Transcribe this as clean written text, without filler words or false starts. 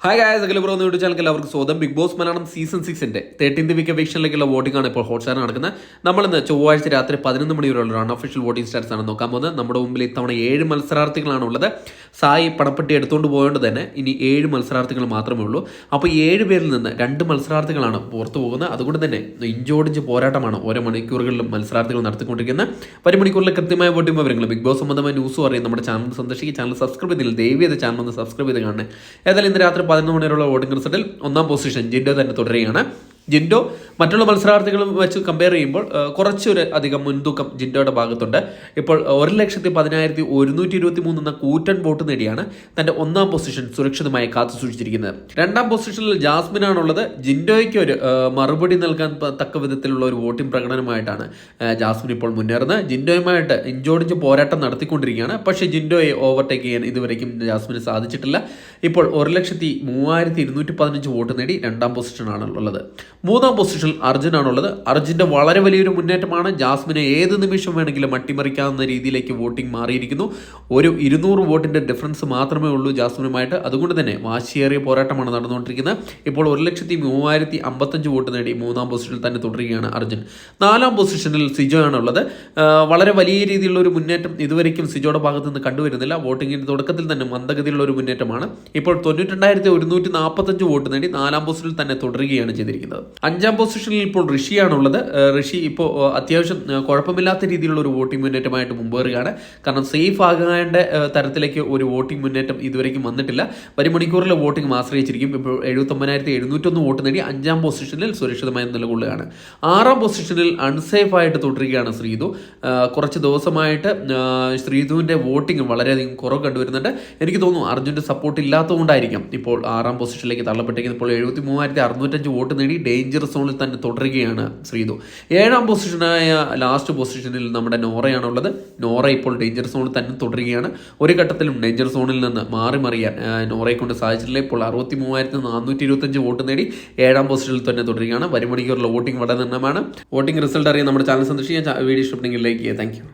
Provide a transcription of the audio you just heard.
Hi guys, Akhila bro YouTube channel എല്ലാവർക്കും സ്വാഗതം. Bigg Boss Malayalam season 6 13th week എവിക്ഷനിലേക്കുള്ള voting ആണ് ഇപ്പോൾ ഹോട്ട്സ്റ്റാർ നടക്കുന്നത്. നമ്മളിന്ന് ചൊവ്വാഴ്ച രാത്രി 11 മണി വരെയുള്ള അൺഒഫീഷ്യൽ വോട്ടിംഗ് സ്റ്റാറ്റ്സ് ആണ് നോക്കാൻ പോകുന്നത്. നമ്മുടെ മുമ്പിൽ ഇത്തവണ 7 മത്സരാർത്ഥികളാണ് ഉള്ളത്. സായി പണപ്പെട്ടി എടുത്തുകൊണ്ട് പോയതുകൊണ്ട് തന്നെ ഇനി 7 മത്സരാർത്ഥികൾ മാത്രമേ ഉള്ളൂ. അപ്പോൾ 7 പേരിൽ നിന്ന് 2 മത്സരാർത്ഥികളാണ് പുറത്തു പോകുന്നത്. അതുകൊണ്ട് തന്നെ ഇഞ്ചോടിഞ്ച് പോരാട്ടമാണ് ഓരോ മണിക്കൂറുകളിലും മത്സരാർത്ഥികൾ നടത്തിക്കൊണ്ടിരിക്കുന്നത്. ഒരു മണിക്കൂറിൽ കൃത്യമായ വോട്ടിംഗ് വിവരങ്ങൾ ബിഗ് ബോസ് സംബന്ധമായ ന്യൂസും അറിയാം. നമ്മുടെ ചാനൽ സന്ദർശിക്കുക, ചാനൽ സബ്സ്ക്രൈബ് ചെയ്തില്ല, ദയവ് ചെയ്ത് ചാനൽ ഒന്ന് സബ്സ്ക്രൈബ് ചെയ്ത് കാണണേ. ഏതായാലും ഇന്ന് രാത്രി 11 മണി വരെയുള്ള വോട്ടിംഗ് റിസൾട്ടിൽ 1ാം പൊസിഷൻ ജിൻഡോ തന്നെ തുടരുകയാണ്. ജിൻഡോ മറ്റുള്ള മത്സരാർത്ഥികളും വെച്ച് കമ്പയർ ചെയ്യുമ്പോൾ കുറച്ചൊരു അധികം മുൻതൂക്കം ജിൻഡോയുടെ ഭാഗത്തുണ്ട്. ഇപ്പോൾ 1,10,123 എന്ന കൂറ്റൻ വോട്ട് നേടിയാണ് തന്റെ 1ാം പൊസിഷൻ സുരക്ഷിതമായി കാത്തു സൂക്ഷിച്ചിരിക്കുന്നത്. 2ാം പൊസിഷനിൽ ജാസ്മിനാണുള്ളത്. ജിൻഡോയ്ക്ക് ഒരു മറുപടി നൽകാൻ തക്ക വിധത്തിലുള്ള ഒരു വോട്ടിംഗ് പ്രകടനമായിട്ടാണ് ജാസ്മിൻ ഇപ്പോൾ മുന്നേറുന്നത്. ജിൻഡോയുമായിട്ട് ഇഞ്ചോടിഞ്ച് പോരാട്ടം നടത്തിക്കൊണ്ടിരിക്കുകയാണ്. പക്ഷേ ജിൻഡോയെ ഓവർടേക്ക് ചെയ്യാൻ ഇതുവരെയും ജാസ്മിന് സാധിച്ചിട്ടില്ല. ഇപ്പോൾ 1,03,215 വോട്ട് നേടി 2ാം പൊസിഷനാണ് ഉള്ളത്. 3ാം പൊസിഷനിൽ അർജുനാണുള്ളത്. അർജുൻ്റെ വളരെ വലിയൊരു മുന്നേറ്റമാണ്. ജാസ്മിനെ ഏത് നിമിഷം വേണമെങ്കിലും അട്ടിമറിക്കാവുന്ന രീതിയിലേക്ക് വോട്ടിംഗ് മാറിയിരിക്കുന്നു. ഒരു 200 വോട്ടിൻ്റെ ഡിഫറൻസ് മാത്രമേ ഉള്ളൂ ജാസ്മിനുമായിട്ട്. അതുകൊണ്ട് തന്നെ വാശിയേറിയ പോരാട്ടമാണ് നടന്നുകൊണ്ടിരിക്കുന്നത്. ഇപ്പോൾ 1,03,055 വോട്ട് നേടി 3ാം പൊസിഷനിൽ തന്നെ തുടരുകയാണ് അർജുൻ. 4ാം പൊസിഷനിൽ സിജോ ആണുള്ളത്. വളരെ വലിയ രീതിയിലുള്ള ഒരു മുന്നേറ്റം ഇതുവരെയും സിജോയുടെ ഭാഗത്ത് നിന്ന് കണ്ടുവരുന്നില്ല. വോട്ടിങ്ങിൻ്റെ തുടക്കത്തിൽ തന്നെ മന്ദഗതിയിലുള്ള ഒരു മുന്നേറ്റമാണ്. ഇപ്പോൾ 92,145 വോട്ട് നേടി 4ാം പൊസിഷനിൽ തന്നെ തുടരുകയാണ് ചെയ്തിരിക്കുന്നത്. 5ാം പൊസിഷനിൽ ഇപ്പോൾ ഋഷിയാണുള്ളത്. ഋഷി ഇപ്പോൾ അത്യാവശ്യം കുഴപ്പമില്ലാത്ത രീതിയിലുള്ള ഒരു വോട്ടിംഗ് മുന്നേറ്റമായിട്ട് മുമ്പേറുകയാണ്. കാരണം സേഫ് ആകേണ്ട തരത്തിലേക്ക് ഒരു വോട്ടിംഗ് മുന്നേറ്റം ഇതുവരെയും വന്നിട്ടില്ല. ഒരു മണിക്കൂറിലെ വോട്ടിംഗ് ആശ്രയിച്ചിരിക്കും. ഇപ്പോൾ 79,701 വോട്ട് നേടി 5ാം പൊസിഷനിൽ സുരക്ഷിതമായി നിലകൊള്ളുകയാണ്. 6ാം പൊസിഷനിൽ അൺസേഫ് ആയിട്ട് തുടരുകയാണ് ശ്രീതു. കുറച്ച് ദിവസമായിട്ട് ശ്രീതുവിൻ്റെ വോട്ടിംഗ് വളരെയധികം കുറവ് കണ്ടുവരുന്നുണ്ട്. എനിക്ക് തോന്നുന്നു അർജുൻ്റെ സപ്പോർട്ട് ഇല്ലാത്തതുകൊണ്ടായിരിക്കാം ഇപ്പോൾ 6ാം പൊസിഷനിലേക്ക് തള്ളപ്പെട്ടിരിക്കുന്നത്. ഇപ്പോൾ 73,605 വോട്ട് നേടി ഡേഞ്ചർ സോണിൽ തന്നെ തുടരുകയാണ് ശ്രീതു. 7ാം പൊസിഷനായ ലാസ്റ്റ് പൊസിഷനിൽ നമ്മുടെ നോറയാണുള്ളത്. നോറ ഇപ്പോൾ ഡേഞ്ചർ സോണിൽ തന്നെ തുടരുകയാണ്. ഒരു ഘട്ടത്തിലും ഡേഞ്ചർ സോണിൽ നിന്ന് മാറിമറിയാൻ നോറയെ കൊണ്ട് സാധിച്ചിട്ടില്ല. ഇപ്പോൾ 63,425 വോട്ട് നേടി 7ാം പൊസിഷനിൽ തന്നെ തുടരുകയാണ്. വരുമണിക്കൂറുള്ള വോട്ടിംഗ് വളരെ നിർണ്ണമാണ്. വോട്ടിംഗ് റിസൾട്ട് അറിയാൻ നമ്മുടെ ചാനൽ സന്ദർശിക്കാൻ. വീഡിയോ ഇഷ്ടപ്പെട്ടെങ്കിൽ ലൈക്ക് ചെയ്യുക. Thank you.